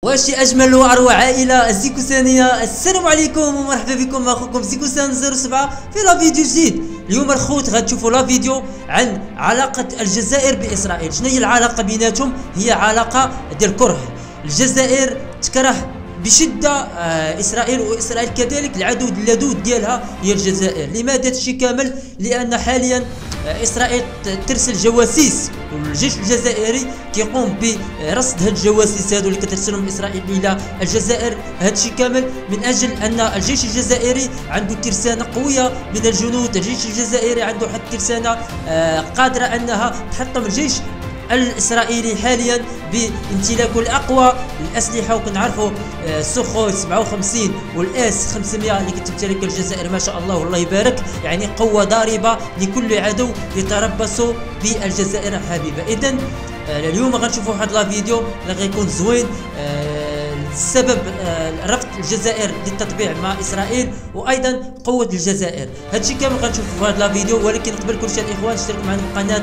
واش اجمل واروع عائله الزيكوسانيه. السلام عليكم ومرحبا بكم، اخوكم زيكوسان 07 في لا فيديو جديد. اليوم الخوت غتشوفوا لا فيديو عن علاقه الجزائر باسرائيل. شنو هي العلاقه بيناتهم؟ هي علاقه ديال كره. الجزائر تكره بشده اسرائيل، واسرائيل كذلك العدو اللدود ديالها هي الجزائر. لماذا هادشي كامل؟ لان حاليا اسرائيل ترسل جواسيس، والجيش الجزائري كيقوم برصد هاد الجواسيس هادو اللي كترسلهم اسرائيل الى الجزائر. هادشي كامل من اجل ان الجيش الجزائري عنده ترسانه قويه من الجنود. الجيش الجزائري عنده واحد الترسانه قادره انها تحطم الجيش الاسرائيلي حاليا بامتلاكه الاقوى الاسلحه. وكنعرفوا سوخوي 57 والاس 500 اللي كتمتلك الجزائر ما شاء الله والله يبارك، يعني قوه ضاربه لكل عدو يتربص بالجزائر الحبيبه. اذا اليوم غنشوفوا واحد لا فيديو اللي غيكون زوين، سبب رفض الجزائر للتطبيع مع اسرائيل وايضا قوه الجزائر. هادشي كامل غنشوفوا في هاد لا فيديو، ولكن قبل كل شيء الاخوان اشتركوا معنا في القناه،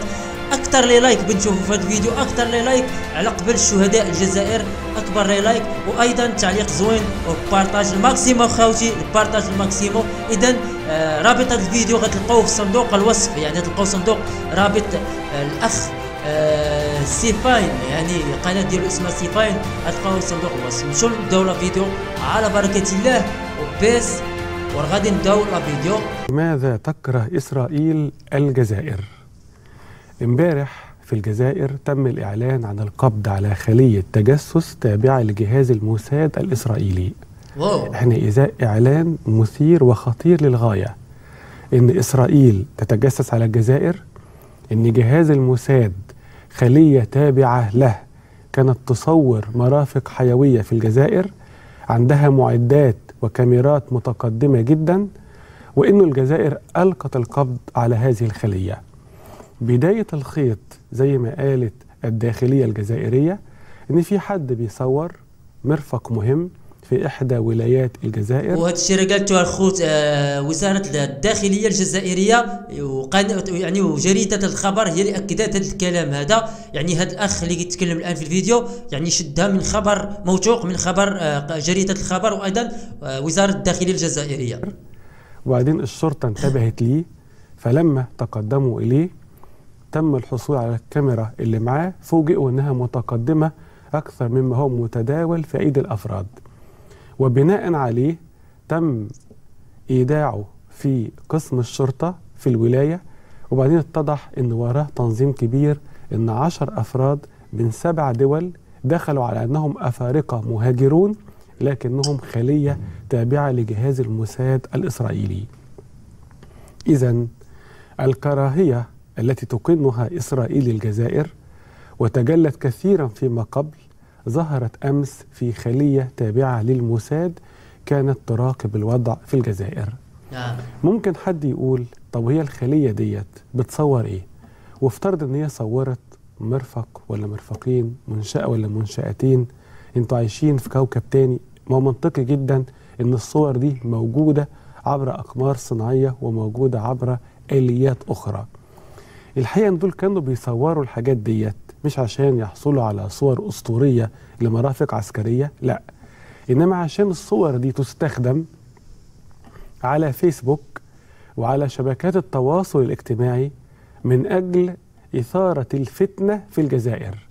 اكثر لي لايك بنشوفوا في هذا الفيديو، اكثر لي لايك على قبل شهداء الجزائر، اكبر لي لايك، وايضا تعليق زوين وبارطاج الماكسيمو خوتي، البارطاج الماكسيمو. اذا رابط هذا الفيديو غتلقاوه في صندوق الوصف، يعني تلقاو صندوق رابط الاخ سيفاين، يعني قناه ديالو اسمها سيفاين، غتلقاوه في صندوق الوصف. نمشيو نبداو لا فيديو على بركه الله وبيس، وغادي نبداو لا فيديو. لماذا تكره اسرائيل الجزائر؟ امبارح في الجزائر تم الإعلان عن القبض على خلية تجسس تابعة لجهاز الموساد الإسرائيلي. واو. احنا إزاء إعلان مثير وخطير للغاية إن إسرائيل تتجسس على الجزائر، إن جهاز الموساد خلية تابعة له كانت تصور مرافق حيوية في الجزائر، عندها معدات وكاميرات متقدمة جدا، وإنه الجزائر ألقت القبض على هذه الخلية. بداية الخيط زي ما قالت الداخلية الجزائرية إن في حد بيصور مرفق مهم في إحدى ولايات الجزائر، وهذا الشيء قالته الخوت وزارة الداخلية الجزائرية، يعني وجريدة الخبر هي اللي أكدت هذا الكلام هذا. يعني هذا الأخ اللي يتكلم الآن في الفيديو يعني شدها من خبر موثوق، من خبر جريدة الخبر وأيضا وزارة الداخلية الجزائرية. وبعدين الشرطة انتبهت ليه، فلما تقدموا إليه تم الحصول على الكاميرا اللي معاه، فوجئوا انها متقدمة اكثر مما هو متداول في ايدي الافراد، وبناء عليه تم ايداعه في قسم الشرطة في الولاية. وبعدين اتضح ان وراه تنظيم كبير، ان 10 افراد من 7 دول دخلوا على انهم افارقة مهاجرون لكنهم خلية تابعة لجهاز الموساد الاسرائيلي. اذن الكراهية التي تكنها إسرائيل الجزائر وتجلت كثيرا فيما قبل ظهرت أمس في خلية تابعة للموساد كانت تراقب الوضع في الجزائر. ممكن حد يقول طب هي الخلية ديت بتصور إيه؟ وافترض إن هي صورت مرفق ولا مرفقين، منشأة ولا منشأتين، انتوا عايشين في كوكب تاني. ما هو منطقي جدا إن الصور دي موجودة عبر أقمار صناعية وموجودة عبر آليات أخرى. الحقيقة ان دول كانوا بيصوروا الحاجات ديت مش عشان يحصلوا على صور أسطورية لمرافق عسكرية، لا، إنما عشان الصور دي تستخدم على فيسبوك وعلى شبكات التواصل الاجتماعي من أجل إثارة الفتنة في الجزائر.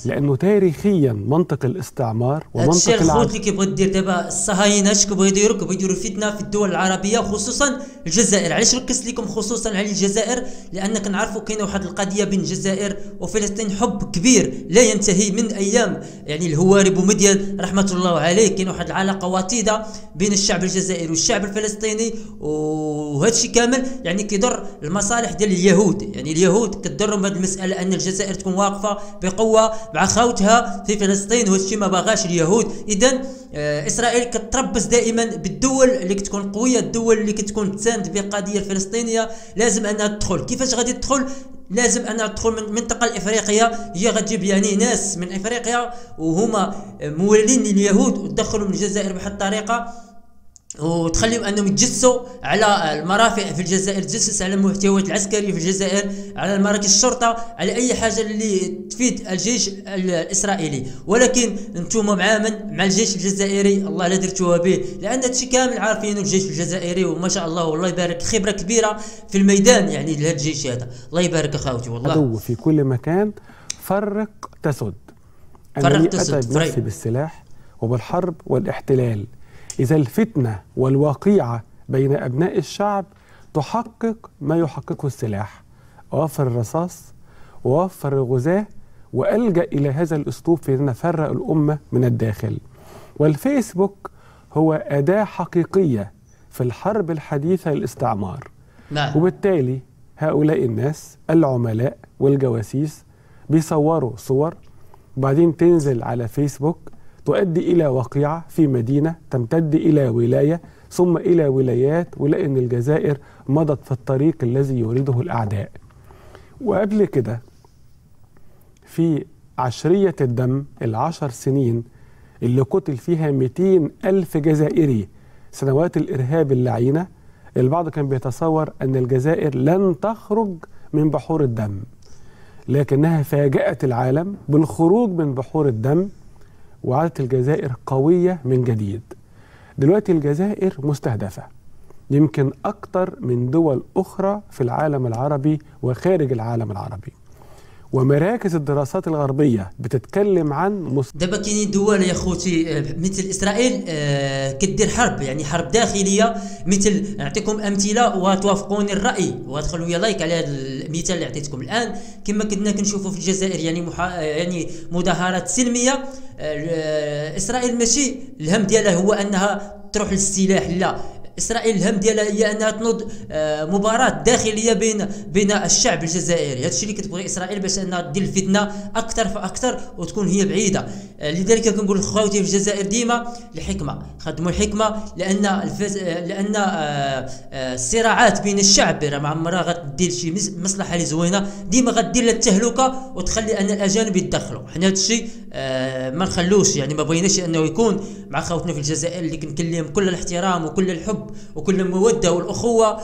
لأنه تاريخيا منطق الاستعمار ومنطق الشيء الخوت اللي كيبغوا دير دابا الصهاينة اش كيبغوا يديروا فتنة في الدول العربية وخصوصا الجزائر. علاش ركزت لكم خصوصا على الجزائر؟ لأن كنعرفوا كاينه واحد القضية بين الجزائر وفلسطين، حب كبير لا ينتهي من أيام يعني الهواري بومدين رحمة الله عليه. كاين واحد العلاقة وطيدة بين الشعب الجزائري والشعب الفلسطيني، وهذا الشيء كامل يعني كيضر المصالح ديال اليهود. يعني اليهود كتضرهم هذه المسألة أن الجزائر تكون واقفة بقوة مع خوتها في فلسطين، وهذا الشيء ما باغاش اليهود. إذن إسرائيل كتربص دائما بالدول اللي كتكون قوية، الدول اللي كتكون تساند بالقضية الفلسطينية لازم أنها تدخل. كيفاش غادي تدخل؟ لازم أنها تدخل من المنطقة الإفريقية، هي غتجيب يعني ناس من إفريقيا وهما مولين لليهود وتدخلوا من الجزائر بهذه الطريقة. وتخليهم انهم يتجسسوا على المرافق في الجزائر، تجسس على المحتويات العسكريه في الجزائر، على مراكز الشرطه، على اي حاجه اللي تفيد الجيش الاسرائيلي. ولكن انتم مع الجيش الجزائري الله لا درتوها به، لان هادشي كامل عارفينه الجيش الجزائري، وما شاء الله والله يبارك خبره كبيره في الميدان يعني لهذا الجيش هذا. الله يبارك اخوتي والله. عدو في كل مكان، فرق تسد. أنني أتعب نفسي بالسلاح وبالحرب والاحتلال إذا الفتنة والوقيعة بين أبناء الشعب تحقق ما يحققه السلاح. أوفر الرصاص وأوفر الغزاة وألجأ إلى هذا الأسلوب في أن نفرق الأمة من الداخل. والفيسبوك هو أداة حقيقية في الحرب الحديثة للاستعمار. نعم. وبالتالي هؤلاء الناس العملاء والجواسيس بيصوروا صور وبعدين تنزل على فيسبوك، تؤدي إلى وقيعة في مدينة تمتد إلى ولاية ثم إلى ولايات، ولأن الجزائر مضت في الطريق الذي يريده الأعداء. وقبل كده في عشرية الدم ال10 سنين اللي قتل فيها 200,000 جزائري سنوات الإرهاب اللعينة، البعض كان بيتصور أن الجزائر لن تخرج من بحور الدم، لكنها فاجأت العالم بالخروج من بحور الدم وعادت الجزائر قوية من جديد. دلوقتي الجزائر مستهدفة يمكن أكتر من دول أخرى في العالم العربي وخارج العالم العربي، ومراكز الدراسات الغربية بتتكلم عن دابا كاينين دول يا خوتي مثل اسرائيل كدير حرب، يعني حرب داخليه. مثل نعطيكم امثله وتوافقوني الراي وادخلوا يا لايك على هذا المثال اللي عطيتكم الان. كما كنا كنشوفوا في الجزائر يعني مظاهرات سلميه. اسرائيل ماشي الهم ديالها هو انها تروح للسلاح، لا، اسرائيل الهم ديالها هي انها تنوض مباراه داخليه بين الشعب الجزائري. هذا الشيء اللي كتبغي اسرائيل باش انها دير الفتنه اكثر فاكثر وتكون هي بعيده. لذلك كنقول لخواتي في الجزائر ديما الحكمه، خدموا الحكمه، لان الصراعات بين الشعب راه ما عمرها غتدير شي مصلحه اللي زوينه، ديما غدير للتهلكه وتخلي ان الاجانب يتدخلوا. حنا هذا الشيء ما نخلوش، يعني ما بغيناش انه يكون مع خوتنا في الجزائر اللي كنكلم كل الاحترام وكل الحب وكل الموده والاخوه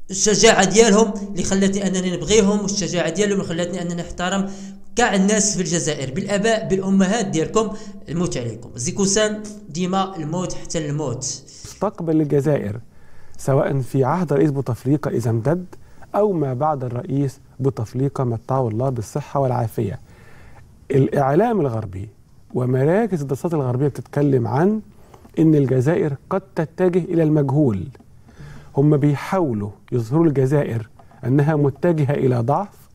والشجاعه ديالهم اللي خلاتني انني نبغيهم، والشجاعه ديالهم اللي خلاتني انني نحترم كاع الناس في الجزائر، بالاباء بالامهات ديالكم. الموت عليكم زيكوسان، ديما الموت حتى الموت. مستقبل الجزائر سواء في عهد رئيس بوتفليقه اذا امتد او ما بعد الرئيس بوتفليقه متعه الله بالصحه والعافيه. الاعلام الغربي ومراكز الدراسات الغربيه بتتكلم عن ان الجزائر قد تتجه الى المجهول. هم بيحاولوا يظهروا الجزائر انها متجهه الى ضعف.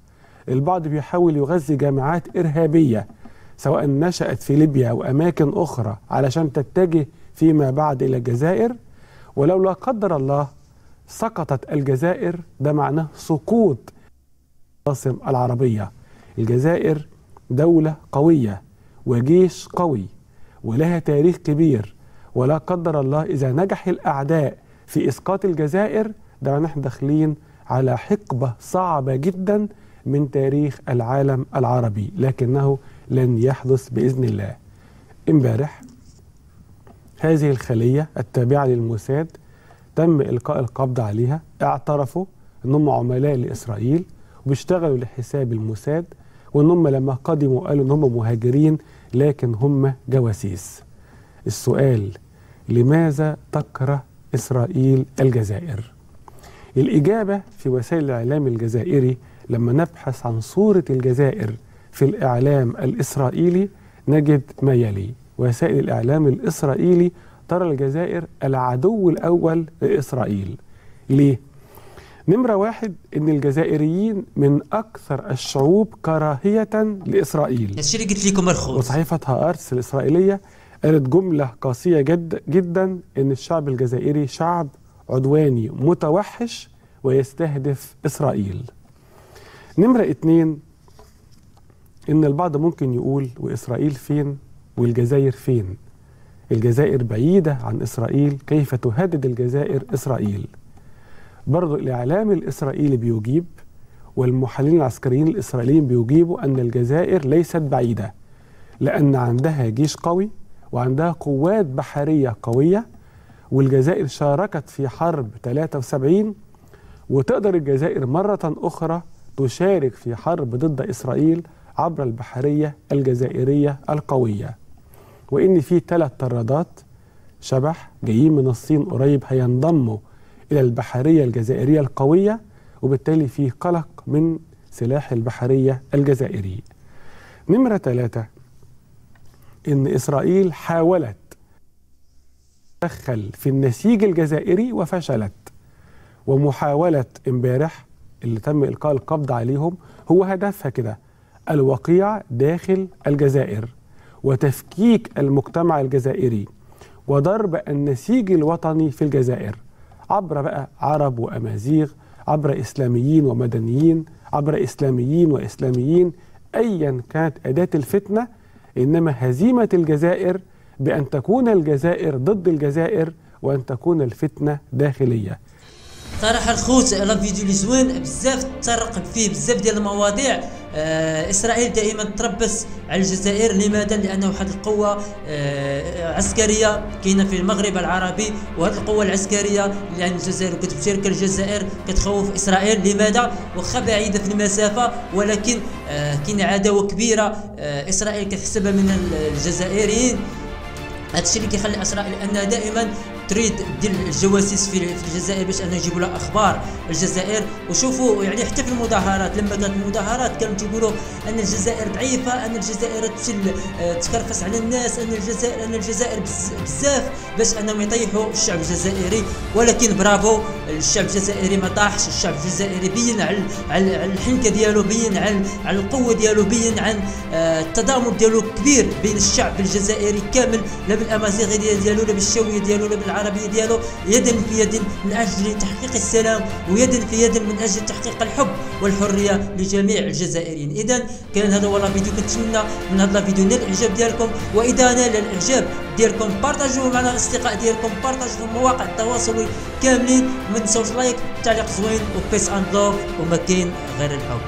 البعض بيحاول يغذي جماعات ارهابيه سواء نشأت في ليبيا او اماكن اخرى علشان تتجه فيما بعد الى الجزائر. ولو لا قدر الله سقطت الجزائر ده معناه سقوط العاصمة العربيه. الجزائر دوله قويه وجيش قوي ولها تاريخ كبير، ولا قدر الله إذا نجح الأعداء في إسقاط الجزائر ده نحن داخلين على حقبة صعبة جدا من تاريخ العالم العربي، لكنه لن يحدث بإذن الله. امبارح هذه الخلية التابعة للموساد تم إلقاء القبض عليها، اعترفوا أنهم عملاء لإسرائيل وبيشتغلوا لحساب الموساد، وأنهم لما قدموا قالوا أنهم مهاجرين لكن هم جواسيس. السؤال: لماذا تكره إسرائيل الجزائر؟ الإجابة في وسائل الإعلام الجزائري لما نبحث عن صورة الجزائر في الإعلام الإسرائيلي نجد ما يلي. وسائل الإعلام الإسرائيلي ترى الجزائر العدو الأول لإسرائيل. ليه؟ نمرة واحد، إن الجزائريين من أكثر الشعوب كراهية لإسرائيل. الشيء اللي قلت لكم الخوت. وصحيفة هآرتس الإسرائيلية قالت جملة قاسية جدا إن الشعب الجزائري شعب عدواني متوحش ويستهدف إسرائيل. نمرة 2، إن البعض ممكن يقول وإسرائيل فين والجزائر فين؟ الجزائر بعيدة عن إسرائيل، كيف تهدد الجزائر إسرائيل؟ برضو الإعلام الإسرائيلي بيجيب والمحللين العسكريين الإسرائيليين بيجيبوا أن الجزائر ليست بعيدة، لأن عندها جيش قوي وعندها قوات بحرية قوية والجزائر شاركت في حرب 73، وتقدر الجزائر مرة أخرى تشارك في حرب ضد إسرائيل عبر البحرية الجزائرية القوية، وإن في 3 طرادات شبح جايين من الصين قريب هينضموا إلى البحرية الجزائرية القوية، وبالتالي في قلق من سلاح البحرية الجزائري. نمرة 3، إن إسرائيل حاولت تدخل في النسيج الجزائري وفشلت، ومحاولة امبارح اللي تم إلقاء القبض عليهم هو هدفها كده الوقيع داخل الجزائر وتفكيك المجتمع الجزائري وضرب النسيج الوطني في الجزائر عبر بقى عرب وأمازيغ، عبر إسلاميين ومدنيين، عبر إسلاميين وإسلاميين، أيا كانت أداة الفتنة، إنما هزيمة الجزائر بأن تكون الجزائر ضد الجزائر وأن تكون الفتنة داخلية. صراحة الخوت لا فيديو اللي زوين بزاف، تطرق فيه بزاف ديال المواضيع. إسرائيل دائما تربص على الجزائر، لماذا؟ لأنه واحد القوة عسكرية كاينة في المغرب العربي، وهذه القوة العسكرية لأن الجزائر كتشارك الجزائر كتخوف إسرائيل. لماذا؟ واخا بعيدة في المسافة، ولكن كاينة عداوة كبيرة إسرائيل كتحسبها من الجزائريين. هادشي اللي كيخلي اسرائيل انها دائما تريد دير الجواسيس في الجزائر باش انه يجيبوا لها اخبار الجزائر. وشوفوا يعني حتى في المظاهرات، لما كانت المظاهرات كانوا تيقولوا ان الجزائر ضعيفه، ان الجزائر تكرفس على الناس، ان الجزائر بزاف باش انهم يطيحوا الشعب الجزائري. ولكن برافو، الشعب الجزائري ما طاحش، الشعب الجزائري بين على الحنكه ديالو، بين على القوه ديالو، بين عن التضامن ديالو كبير بين الشعب الجزائري كامل، لا بالامازيغيه ديالو، لا بالشاويه ديالو، لا بالعربيه ديالو، يدا في يد من اجل تحقيق السلام، ويدا في يد من اجل تحقيق الحب والحريه لجميع الجزائريين. اذا كان هذا هو الفيديو، كنتمنى من هذا الفيديو نال الاعجاب ديالكم، واذا نال الاعجاب ديالكم بارطاجوه مع الاصدقاء ديالكم، بارطاجوه في مواقع التواصل كاملين، ما تنساوش لايك، تعليق زوين، وبيس اند لوف، وما كاين غير الحب.